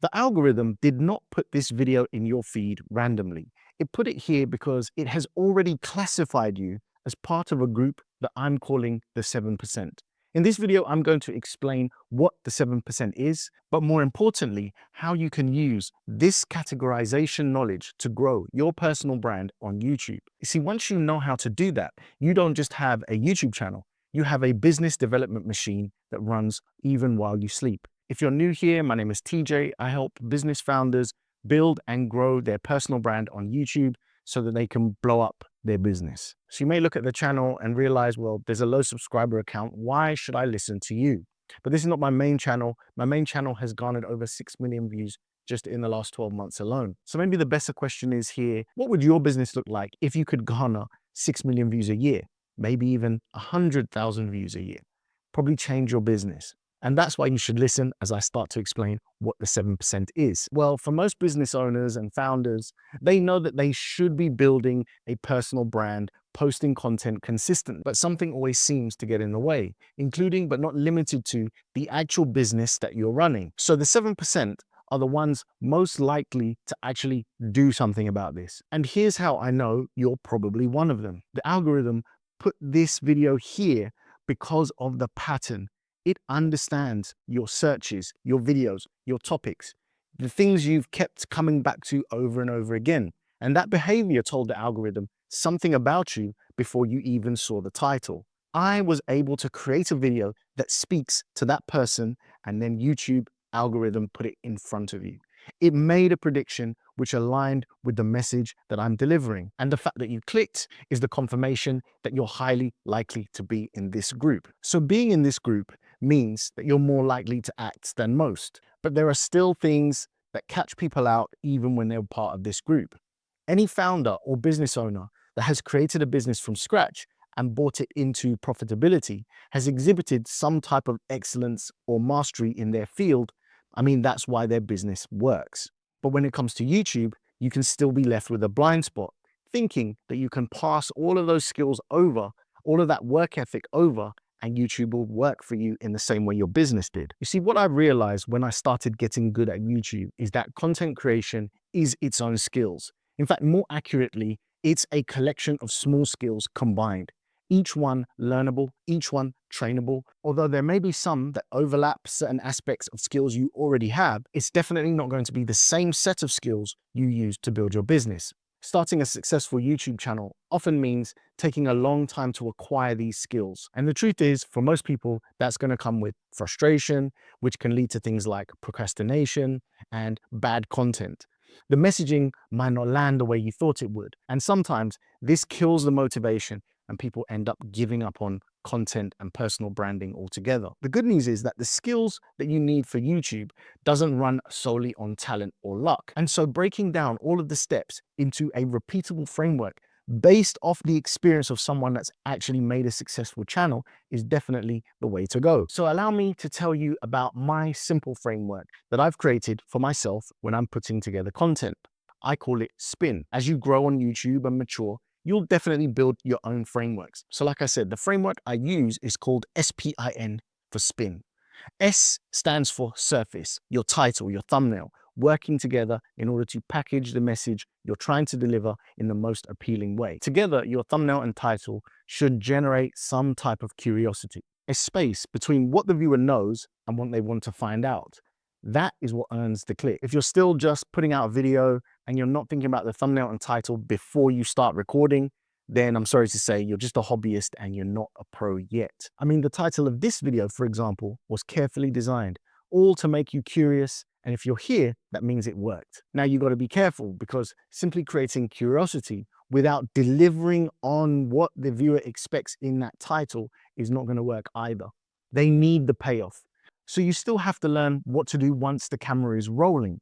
The algorithm did not put this video in your feed randomly. It put it here because it has already classified you as part of a group that I'm calling the 7%. In this video, I'm going to explain what the 7% is, but more importantly, how you can use this categorization knowledge to grow your personal brand on YouTube. You see, once you know how to do that, you don't just have a YouTube channel, you have a business development machine that runs even while you sleep. If you're new here, my name is TJ. I help business founders build and grow their personal brand on YouTube so that they can blow up their business. So you may look at the channel and realize, well, there's a low subscriber account. Why should I listen to you? But this is not my main channel. My main channel has garnered over 6 million views just in the last 12 months alone. So maybe the better question is here, what would your business look like if you could garner 6 million views a year? Maybe even 100,000 views a year? Probably change your business. And that's why you should listen as I start to explain what the 7% is. Well, for most business owners and founders, they know that they should be building a personal brand, posting content consistently, but something always seems to get in the way, including but not limited to the actual business that you're running. So the 7% are the ones most likely to actually do something about this. And here's how I know you're probably one of them. The algorithm put this video here because of the pattern. It understands your searches, your videos, your topics, the things you've kept coming back to over and over again. And that behavior told the algorithm something about you before you even saw the title. I was able to create a video that speaks to that person, and then YouTube algorithm put it in front of you. It made a prediction which aligned with the message that I'm delivering. And the fact that you clicked is the confirmation that you're highly likely to be in this group. So being in this group means that you're more likely to act than most. But there are still things that catch people out even when they're part of this group. Any founder or business owner that has created a business from scratch and brought it into profitability has exhibited some type of excellence or mastery in their field. I mean, that's why their business works. But when it comes to YouTube, you can still be left with a blind spot, thinking that you can pass all of those skills over, all of that work ethic over, and YouTube will work for you in the same way your business did. You see, what I realized when I started getting good at YouTube is that content creation is its own skills. In fact, more accurately, it's a collection of small skills combined. Each one learnable, each one trainable. Although there may be some that overlap certain aspects of skills you already have, it's definitely not going to be the same set of skills you use to build your business. Starting a successful YouTube channel often means taking a long time to acquire these skills. And the truth is, for most people, that's going to come with frustration, which can lead to things like procrastination and bad content. The messaging might not land the way you thought it would. And sometimes this kills the motivation and people end up giving up on content and personal branding altogether. The good news is that the skills that you need for YouTube doesn't run solely on talent or luck. And so breaking down all of the steps into a repeatable framework based off the experience of someone that's actually made a successful channel is definitely the way to go. So allow me to tell you about my simple framework that I've created for myself when I'm putting together content. I call it SPIN. As you grow on YouTube and mature, you'll definitely build your own frameworks. So like I said, the framework I use is called SPIN for SPIN. S stands for surface, your title, your thumbnail, working together in order to package the message you're trying to deliver in the most appealing way. Together, your thumbnail and title should generate some type of curiosity, a space between what the viewer knows and what they want to find out. That is what earns the click. If you're still just putting out a video and you're not thinking about the thumbnail and title before you start recording, then I'm sorry to say you're just a hobbyist and you're not a pro yet. I mean, the title of this video, for example, was carefully designed, all to make you curious. And if you're here, that means it worked. Now you got to be careful because simply creating curiosity without delivering on what the viewer expects in that title is not going to work either. They need the payoff. So you still have to learn what to do once the camera is rolling.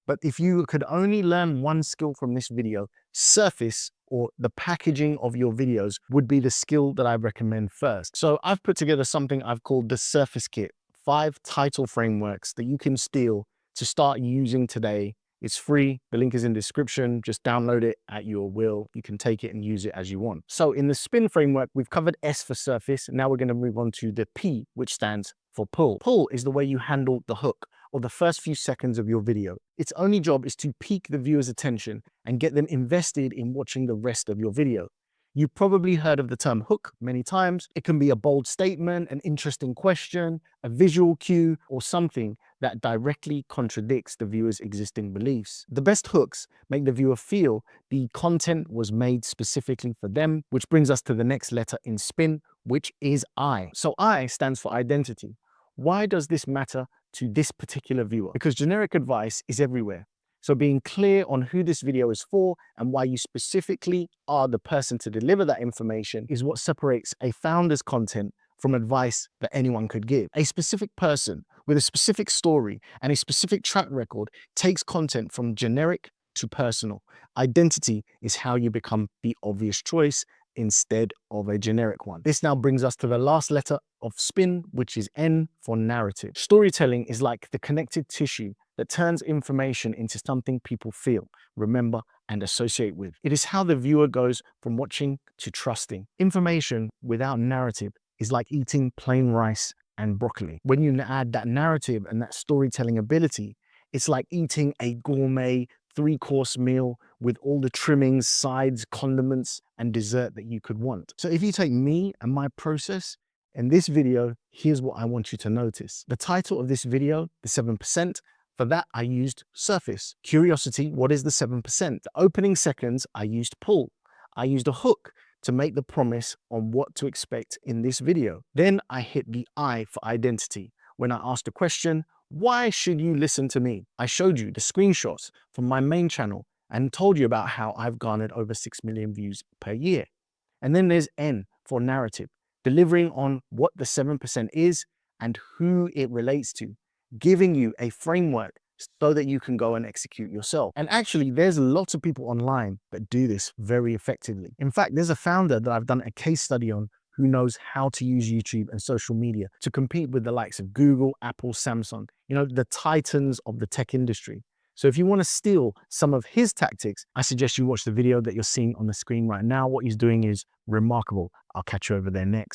But if you could only learn one skill from this video, surface or the packaging of your videos would be the skill that I recommend first. So I've put together something I've called the Surface Kit, 5 title frameworks that you can steal to start using today. It's free. The link is in the description. Just download it at your will. You can take it and use it as you want. So in the SPIN framework, we've covered S for surface. Now we're going to move on to the P, which stands for pull. Pull is the way you handle the hook or the first few seconds of your video. Its only job is to pique the viewer's attention and get them invested in watching the rest of your video. You've probably heard of the term hook many times. It can be a bold statement, an interesting question, a visual cue, or something that directly contradicts the viewer's existing beliefs. The best hooks make the viewer feel the content was made specifically for them, which brings us to the next letter in SPIN, which is I. So I stands for identity. Why does this matter to this particular viewer? Because generic advice is everywhere. So being clear on who this video is for and why you specifically are the person to deliver that information is what separates a founder's content from advice that anyone could give. A specific person with a specific story and a specific track record takes content from generic to personal. Identity is how you become the obvious choice instead of a generic one. This now brings us to the last letter of SPIN, which is N for narrative. Storytelling is like the connective tissue that turns information into something people feel, remember, and associate with. It is how the viewer goes from watching to trusting. Information without narrative is like eating plain rice and broccoli. When you add that narrative and that storytelling ability, it's like eating a gourmet 3-course meal with all the trimmings, sides, condiments, and dessert that you could want. So if you take me and my process, in this video, here's what I want you to notice. The title of this video, the 7%, for that, I used surface. Curiosity, what is the 7%? The opening seconds, I used pull. I used a hook to make the promise on what to expect in this video. Then I hit the I for identity. When I asked a question, why should you listen to me? I showed you the screenshots from my main channel and told you about how I've garnered over 6 million views per year. And then there's N for narrative, delivering on what the 7% is and who it relates to, giving you a framework so that you can go and execute yourself. And actually, there's lots of people online that do this very effectively. In fact, there's a founder that I've done a case study on who knows how to use YouTube and social media to compete with the likes of Google, Apple, Samsung, the titans of the tech industry. So if you want to steal some of his tactics, I suggest you watch the video that you're seeing on the screen right now. What he's doing is remarkable. I'll catch you over there next.